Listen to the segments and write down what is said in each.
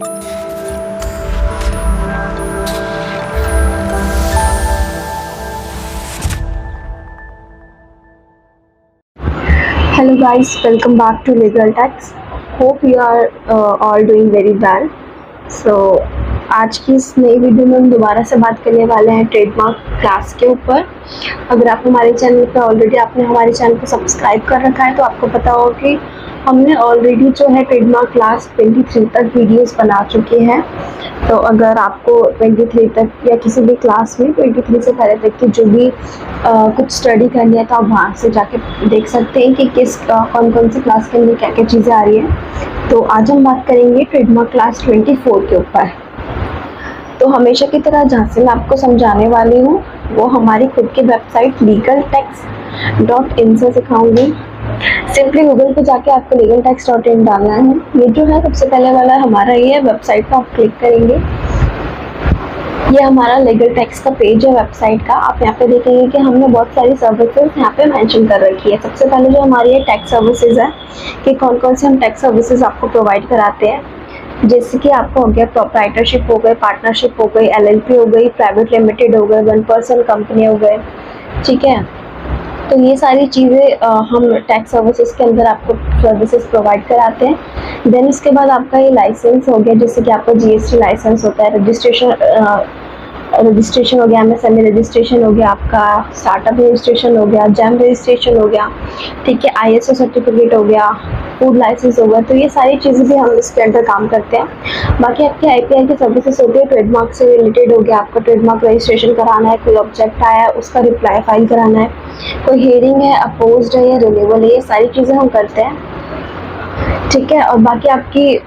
Hello guys, welcome back to Legal Tax. Hope you are all doing very well. So आज की इस नई video में हम दोबारा से बात करने वाले हैं ट्रेडमार्क क्लास के ऊपर। अगर आप हमारे चैनल पर ऑलरेडी आपने हमारे चैनल को सब्सक्राइब कर रखा है तो आपको पता होगा कि हमने ऑलरेडी जो है ट्रेडमार्क क्लास 23 तक वीडियोस बना चुके हैं। तो अगर आपको 23 तक या किसी भी क्लास में 23 से पहले तक की जो भी कुछ स्टडी करनी है तो आप वहाँ से जाके देख सकते हैं कि कौन कौन सी क्लास के अंदर क्या क्या चीज़ें आ रही हैं। तो आज हम बात करेंगे ट्रेडमार्क क्लास 24 के ऊपर। तो हमेशा की तरह जहाँ से मैं आपको समझाने वाली हूँ वो हमारी खुद की वेबसाइट legaltax.in से सिखाऊंगी। सिंपली गूगल पे जाके आपको legaltax.in डालना है। ये जो है सबसे पहले वाला हमारा ये वेबसाइट पर आप क्लिक करेंगे। ये हमारा लीगल टैक्स का पेज है वेबसाइट का। आप यहाँ पे देखेंगे कि हमने बहुत सारी सर्विसेज यहाँ पे मेंशन कर रखी है। सबसे पहले जो हमारी ये टैक्स सर्विसेज है कि कौन कौन से हम टैक्स सर्विसेज आपको प्रोवाइड कराते हैं। जैसे कि आपको हो गया प्रोप्राइटरशिप हो गई, पार्टनरशिप हो गई, LLP हो गई, प्राइवेट लिमिटेड हो गए, 1 पर्सन कंपनी हो गए, ठीक है। तो ये सारी चीज़ें हम टैक्स सर्विसेज के अंदर आपको सर्विसेज प्रोवाइड कराते हैं। देन उसके बाद आपका ये लाइसेंस हो गया, जैसे कि आपका GST लाइसेंस होता है, रजिस्ट्रेशन हो गया, MSME रजिस्ट्रेशन हो गया, आपका स्टार्टअप रजिस्ट्रेशन हो गया, जैम रजिस्ट्रेशन हो गया, ठीक है, ISO सर्टिफिकेट हो गया, फूड लाइसेंस हो गया। तो ये सारी चीज़ें भी हम इसके अंदर काम करते हैं। बाकी आपके IPR की सर्विसेज होती है, ट्रेडमार्क से रिलेटेड हो गया, आपका ट्रेडमार्क रजिस्ट्रेशन कराना है, कोई ऑब्जेक्ट आया है उसका रिप्लाई फाइल कराना है, कोई हेयरिंग है, अपोज्ड है या रिन्यूअल है, ये सारी चीज़ें हम करते हैं, ठीक है। और बाकी आपकी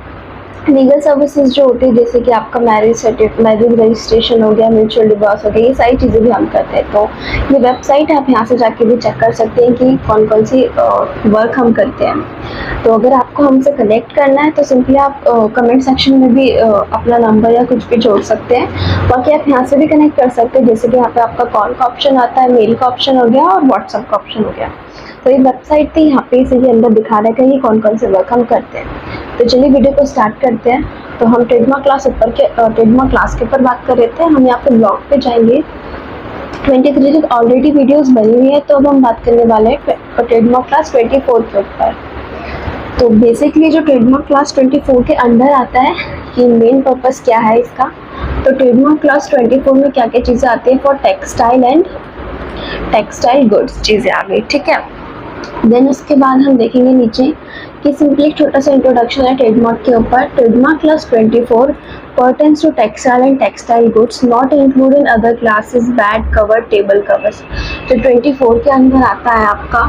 लीगल सर्विसेज जो होती है, जैसे कि आपका मैरिज रजिस्ट्रेशन हो गया, म्यूचुअल डिवोर्स हो गया, ये सारी चीज़ें भी हम करते हैं। तो ये वेबसाइट है, आप यहाँ से जाके भी चेक कर सकते हैं कि कौन कौन सी वर्क हम करते हैं। तो अगर आपको हमसे कनेक्ट करना है तो सिंपली आप कमेंट सेक्शन में भी अपना नंबर या कुछ भी जोड़ सकते हैं। बाकी आप यहाँ से भी कनेक्ट कर सकते हैं, जैसे कि यहाँ पे आपका कॉल का ऑप्शन आता है, मेल का ऑप्शन हो गया और व्हाट्सएप का ऑप्शन हो गया। तो ये वेबसाइट थी, यहाँ पे इसी के अंदर दिखा रहा है कि कौन कौन से वर्क हम करते हैं। तो चलिए वीडियो को स्टार्ट करते हैं। तो हम ट्रेडमार्क क्लास के ऊपर बात कर रहे थे। हम यहाँ पे ब्लॉग पे जाएंगे। 23 तक ऑलरेडी वीडियोस बनी हुई है, तो अब हम बात करने वाले हैं ट्रेडमार्क क्लास 24 के ऊपर। तो बेसिकली जो ट्रेडमार्क क्लास 24 के अंदर आता है कि मेन पर्पस क्या है इसका। तो ट्रेडमार्क क्लास 24 में क्या क्या चीज़ें आती हैं for textile and textile goods चीज़ें आ गई, ठीक है। देन उसके बाद हम देखेंगे नीचे कि सिंपली एक छोटा सा इंट्रोडक्शन है ट्रेडमार्क के ऊपर। Trademark class 24 pertains to textile and textile goods not included in other classes bed cover table covers। तो 24 के अंदर आता है आपका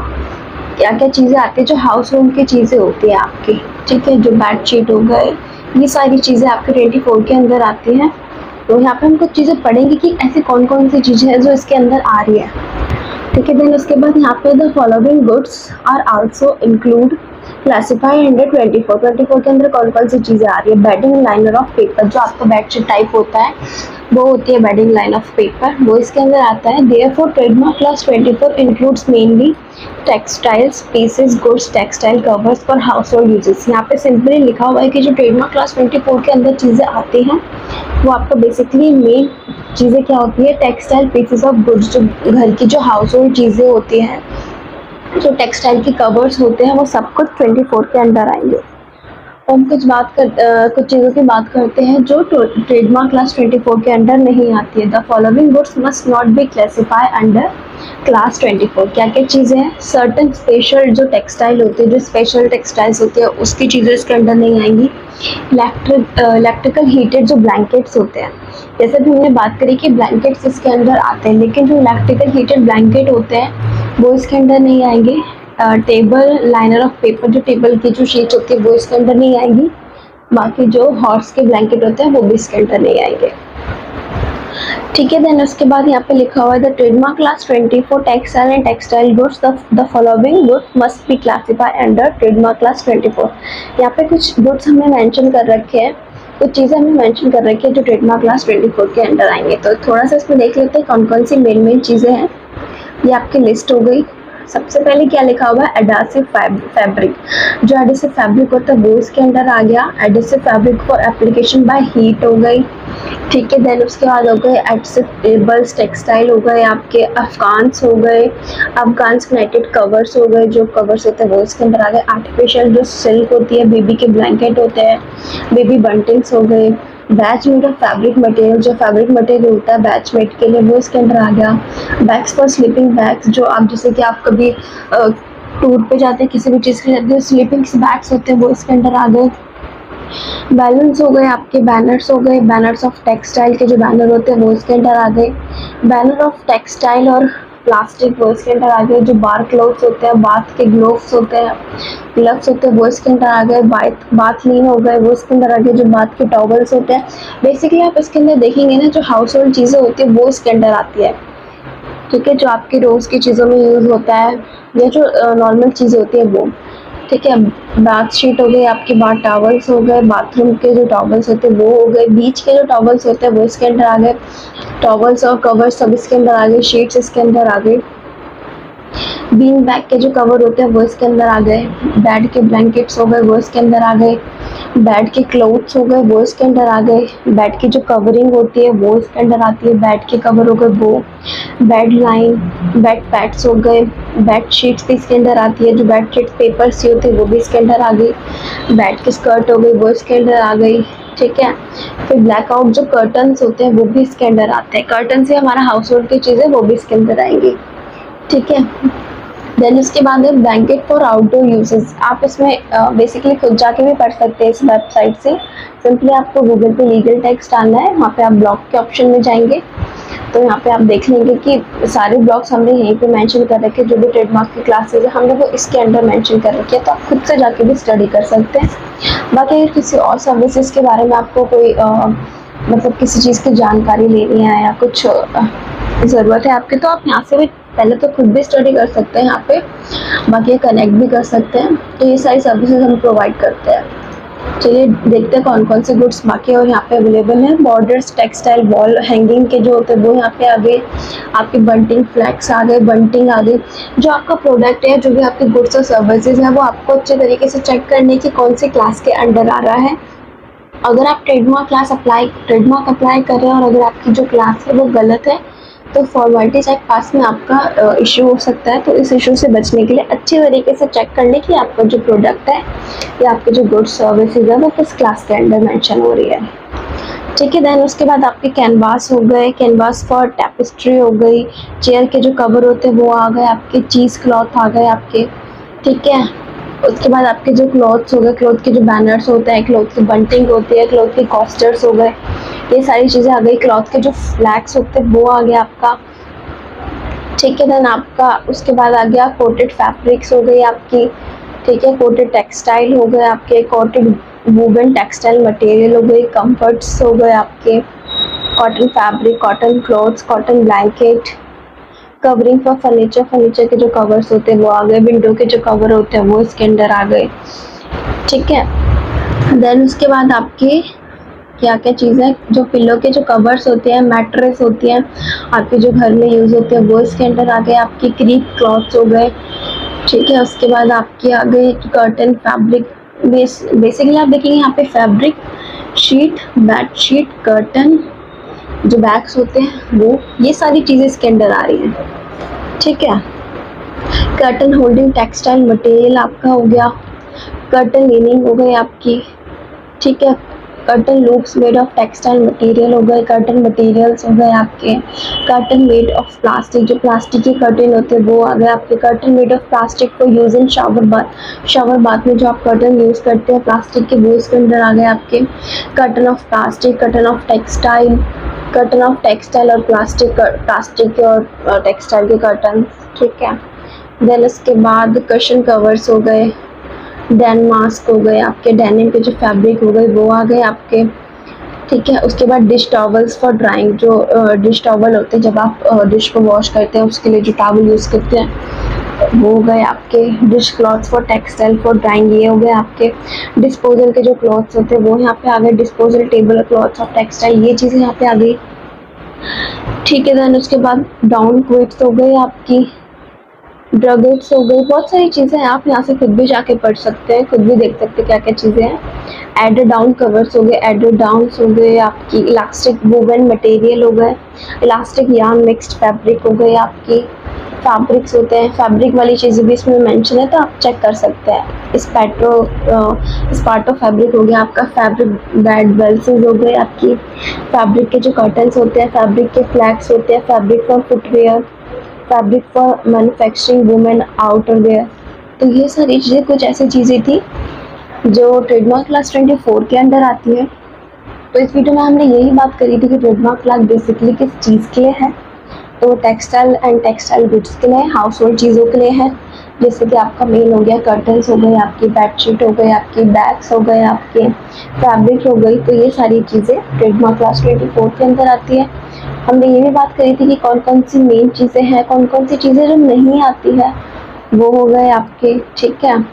क्या क्या चीज़ें आती है, जो हाउस होल्ड की चीज़ें होती है आपकी, ठीक है, जो बेडशीट हो गए, ये सारी चीज़ें आपके 24 के अंदर आती हैं। तो यहाँ पे हम कुछ चीज़ें पढ़ेंगे कि ऐसी कौन कौन सी चीज़ें हैं जो इसके अंदर आ रही है, ठीक है। देन उसके बाद यहाँ पे the following goods are also include classified under 24 के अंदर कौन कौन सी चीज़ें आ रही है। बेडिंग लाइनर ऑफ पेपर, जो आपका बेडशीट टाइप होता है वो होती है बेडिंग लाइन ऑफ पेपर, वो इसके अंदर आता है। Therefore trademark class 24 includes mainly textiles pieces goods textile covers for house hold uses. यहाँ पे सिंपली लिखा हुआ है कि जो ट्रेडमार्क क्लास 24 के अंदर चीज़ें आती हैं वो आपको बेसिकली मेन चीज़ें क्या होती है, टेक्सटाइल पीसेस ऑफ गुड्स, जो घर की जो हाउस होल्ड चीज़ें होती हैं, जो टेक्सटाइल के कवर्स होते हैं, वो सब कुछ 24 के अंदर आएंगे। हम कुछ चीज़ों की बात करते हैं जो ट्रेडमार्क क्लास 24 के अंडर नहीं आती है। The following goods must not be classify under class 24। क्या क्या चीज़ें हैं, सर्टन स्पेशल जो टेक्सटाइल होती है, जो स्पेशल टेक्सटाइल्स होती है उसकी चीज़ें इसके अंदर नहीं आएंगी। इलेक्ट्रिकल हीटेड जो ब्लैंकेट्स होते हैं, जैसे भी हमने बात करी कि ब्लैंकेट्स इसके अंदर आते हैं, लेकिन जो इलेक्ट्रिकल हीटेड ब्लैंकेट होते हैं वो इसके अंदर नहीं आएंगे। टेबल लाइनर ऑफ पेपर, जो टेबल की जो शीट होती है वो इसके अंदर नहीं आएंगी। बाकी जो हॉर्स के ब्लैंकेट होते हैं वो भी इसके अंदर नहीं आएंगे, ठीक है। देन उसके बाद यहाँ पे लिखा हुआ है the trademark class 24 textile and textile goods the following good must be classified under trademark class 24। यहाँ पे कुछ गुड्स हमने मेंशन कर रखे हैं, कुछ चीज़ें हमने मेंशन कर रखी है जो ट्रेडमार्क क्लास 24 के अंडर आएंगे। तो थोड़ा सा इसमें देख लेते हैं कौन कौन सी मेन चीज़ें हैं। ये आपकी लिस्ट हो गई, सबसे पहले क्या लिखा हुआ है, एडहेसिव फैब्रिक। जो एडहेसिव फैब्रिक होता है वो इसके अंडर आ गया। Adhesive fabric for application by heat हो गई, ठीक है। देन उसके बाद हो गए एडहेसिव टेक्सटाइल हो गए, आपके अफगान्स हो गए, अफगान्स नेटेड कवर्स हो गए, जो कवर्स होते हैं वो इसके अंदर आ गए। आर्टिफिशियल जो सिल्क होती है, बेबी के ब्लैंकेट होते हैं, बेबी बंटिंग्स हो गए। Batch made of fabric material, जो फैब्रिक मटेरियल होता है बैच मेड के लिए वो इसके अंदर आ गया। बैग्स फॉर स्लीपिंग बैग्स, जो आप जैसे कि आप कभी टूर पे जाते हैं, किसी भी चीज़ के जाते हैं, स्लीपिंग बैग्स होते हैं वो इसके अंदर आ गए। बैलून्स हो गए आपके, बैनर्स हो गए, बैनर्स ऑफ टेक्सटाइल के जो बैनर होते हैं वो इसके अंदर आ गए। बैनर ऑफ टेक्सटाइल और प्लास्टिक वो इसके अंदर आ गए। जो बार क्लोथ्स होते हैं, बाथ के ग्लोव्स होते हैं, ग्लव्स होते हैं वो इसके अंदर आ गए। बाथ लीन हो गए वो इसके अंदर आ गए। जो बाथ के टॉवल्स होते हैं, बेसिकली आप इसके अंदर देखेंगे ना, जो हाउस होल्ड चीज़ें होती है वो इसके अंदर आती है, ठीक है। जो आपकी रोज़ की चीज़ों में यूज़ होता है या जो नॉर्मल चीज़ होती है वो, ठीक है। बाथ शीट हो गई आपके, बाथ टॉवल्स हो गए, बाथरूम के जो टॉवल्स होते हैं वो हो गए, बीच के जो टॉवल्स होते हैं वो इसके अंदर आ गए। टॉवल्स और कवर्स सब इसके अंदर आ गए, शीट्स इसके अंदर आ गए। बीन बैग के जो कवर होते हैं वो इसके अंदर आ गए। बेड के ब्लैंकेट्स हो गए वो इसके अंदर आ गए। बेड के क्लोथ्स हो गए वो इसके अंदर आ गए। बेड की जो कवरिंग होती है वो इसके अंदर आती है, बेड के कवर हो गए वो। बेड लाइन, बेड पैड्स हो गए, बेड शीट्स भी इसके अंदर आती है। जो बेड शीट पेपर सी होती है वो भी इसके अंदर आ गई। बेड की स्कर्ट हो गई वो इसके अंदर आ गई, ठीक है। फिर ब्लैकआउट जो कर्टन्स होते हैं वो भी इसके अंदर आते हैं। कर्टन से हमारा हाउस होल्ड की चीज़ें वो भी इसके अंदर आएंगी, ठीक है। देन उसके बाद है ब्लैंकेट फॉर आउटडोर यूजेस। आप इसमें बेसिकली खुद जाके भी पढ़ सकते हैं इस वेबसाइट से। सिंपली आपको गूगल पे लीगल टेक्स्ट डालना है, वहाँ पे आप ब्लॉग के ऑप्शन में जाएंगे तो यहाँ पे आप देख लेंगे कि सारे ब्लॉग्स हमने यहीं पे मेंशन कर रखे, जो भी ट्रेडमार्क की क्लासेज है हमने वो इसके अंडर मेंशन कर रखी है, तो आप खुद से जाके भी स्टडी कर सकते हैं। बाकी अगर किसी और सर्विसेज के बारे में आपको कोई मतलब किसी चीज़ की जानकारी लेनी है या कुछ ज़रूरत है आपकी, तो आप यहाँ से भी पहले तो खुद भी स्टडी कर सकते हैं यहाँ पे, बाकी कनेक्ट भी कर सकते हैं। तो ये सारी सर्विसेज हम प्रोवाइड करते हैं। चलिए देखते हैं कौन कौन से गुड्स बाकी और यहाँ पे अवेलेबल हैं। बॉर्डर्स, टेक्सटाइल, वॉल हैंगिंग के जो होते हैं वो यहाँ पे आ गए। आपके बंटिंग फ्लैक्स आ गए, बंटिंग आ गई। जो आपका प्रोडक्ट है, जो भी आपके गुड्स और सर्विसेज है, वो आपको अच्छे तरीके से चेक करने की कौन सी क्लास के अंडर आ रहा है। अगर आप ट्रेडमार्क अप्लाई कर रहे हैं और अगर आपकी जो क्लास है वो गलत है तो फॉर्मेलिटी चेक पास में आपका इशू हो सकता है। तो इस इशू से बचने के लिए अच्छी तरीके से चेक कर लें कि आपका जो प्रोडक्ट है या आपके जो गुड्स सर्विसेज है वो किस क्लास के अंडर मेंशन हो रही है, ठीक है। देन उसके बाद आपके कैनवास हो गए, कैनवास फॉर टैपेस्ट्री हो गई, चेयर के जो कवर होते हैं वो आ गए आपके, चीज़ क्लॉथ आ गए आपके, ठीक है। उसके बाद आपके जो क्लॉथ्स हो गए, क्लॉथ के जो बैनर्स होते हैं, क्लॉथ की बंटिंग होती है, क्लॉथ के कॉस्टर्स हो गए, ये सारी चीज़ें आ गई। क्लॉथ के जो फ्लैग्स होते हैं वो आ गया आपका, ठीक है। देन आपका उसके बाद आ गया कोटेड फैब्रिक्स हो गई आपकी, ठीक है। कोटेड टेक्सटाइल हो गए आपके, कोटेड वूवन टेक्सटाइल मटेरियल हो गई, कंफर्ट्स हो गए आपके, cotton fabric, cotton clothes, cotton blanket, covering for furniture के जो कवर्स होते हैं वो आ गए, विंडो के जो कवर होते हैं वो इसके अंदर आ गए, ठीक है। देन उसके बाद आपके क्या क्या चीज़ें, जो पिलो के जो कवर्स होते हैं, मैट्रेस होती हैं आपके जो घर में यूज़ होते हैं वो इसके अंदर आ गए। आपकी क्रीप क्लॉथ्स हो गए, ठीक है। उसके बाद आपकी आ गई कर्टन फैब्रिक। बेसिकली आप देखेंगे यहाँ पे fabric sheet, bed sheet, curtain, जो बैग्स होते हैं वो, ये सारी चीज़ें इसके अंदर आ रही हैं, ठीक है। कर्टन होल्डिंग टेक्सटाइल मटेरियल आपका हो गया, कर्टन लीनिंग हो गई आपकी, ठीक है। Curtain loops made of textile material हो गए, कर्टन मटेरियल्स हो गए आपके, कर्टन मेड ऑफ प्लास्टिक, जो प्लास्टिक के कर्टन होते हैं वो आ गए आपके, curtain made of plastic for use in shower bath में जो आप कर्टन यूज़ करते हैं प्लास्टिक के वो इसके अंदर आ गए आपके। Curtain of plastic, curtain of textile, curtain of textile और प्लास्टिक के और टेक्सटाइल के कर्टन, ठीक है। देन उसके बाद कशन कवर्स हो गए, डैन मास्क हो गए आपके, डेनिम के जो फैब्रिक हो गए वो आ गए आपके, ठीक है। उसके बाद डिश टॉवल्स फॉर ड्राइंग, जो डिश टॉवल होते हैं जब आप डिश को वॉश करते हैं उसके लिए जो टॉवल यूज़ करते हैं वो हो गए आपके। Dish clothes for textile for drawing, ये हो गए आपके। डिस्पोजल के जो क्लॉथ्स होते हैं वो यहाँ पे आ गए, disposal table clothes of textile, ये चीज़ें यहाँ पे आ गई, ठीक है। देन उसके बाद डाउन क्विट्स हो गई आपकी, ड्रगेट्स हो गई, बहुत सारी चीज़ें हैं, आप यहाँ से खुद भी जाके पढ़ सकते हैं, खुद भी देख सकते हैं क्या क्या चीज़ें हैं। एडर डाउन कवर्स हो गए, एडर डाउन्स हो गए, आपकी इलास्टिक वूवन मटेरियल हो गए, इलास्टिक यार्न मिक्स्ड फैब्रिक हो गए, आपकी फैब्रिक्स होते हैं, फैब्रिक वाली चीज़ें भी इसमें मेंशन है तो आप चेक कर सकते हैं। स्पार्टो फैब्रिक हो गया आपका, फैब्रिक बेड वेल्सेस हो गए, आपकी फैब्रिक के जो कर्टन्स होते हैं, फैब्रिक के फ्लैग्स होते हैं, fabric for footwear, fabric for manufacturing women outerwear. तो ये सारी चीज़ें कुछ ऐसी चीज़ें थी जो ट्रेडमार्क क्लास 24 के अंदर आती है। तो इस वीडियो में हमने यही बात करी थी कि ट्रेडमार्क क्लास बेसिकली किस चीज़ के लिए है। तो टेक्सटाइल एंड टेक्सटाइल गुड्स के लिए, हाउस होल्ड चीज़ों के लिए है, जैसे कि आपका मेन हो गया कर्टन्स हो गए, आपकी बेडशीट हो गए, आपकी बैग्स हो गए, आपके फैब्रिक हो गई। तो ये सारी चीज़ें ट्रेडमार्क क्लास 24 के अंदर आती है। हमने ये भी बात करी थी कि कौन कौन सी मेन चीज़ें हैं, कौन कौन सी चीज़ें जो नहीं आती है वो हो गए आपके, ठीक है।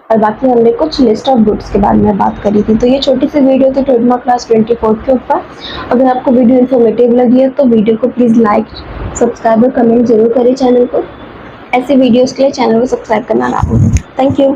और बाकी हमने कुछ लिस्ट ऑफ गुड्स के बारे में बात करी थी। तो ये छोटी सी वीडियो थी ट्रेडमार्क क्लास 24 के ऊपर। अगर आपको वीडियो इन्फॉर्मेटिव लगी है तो वीडियो को प्लीज़ लाइक, सब्सक्राइब और कमेंट जरूर करें चैनल को। ऐसे वीडियोस के लिए चैनल को सब्सक्राइब करना ना भूलें। Thank you.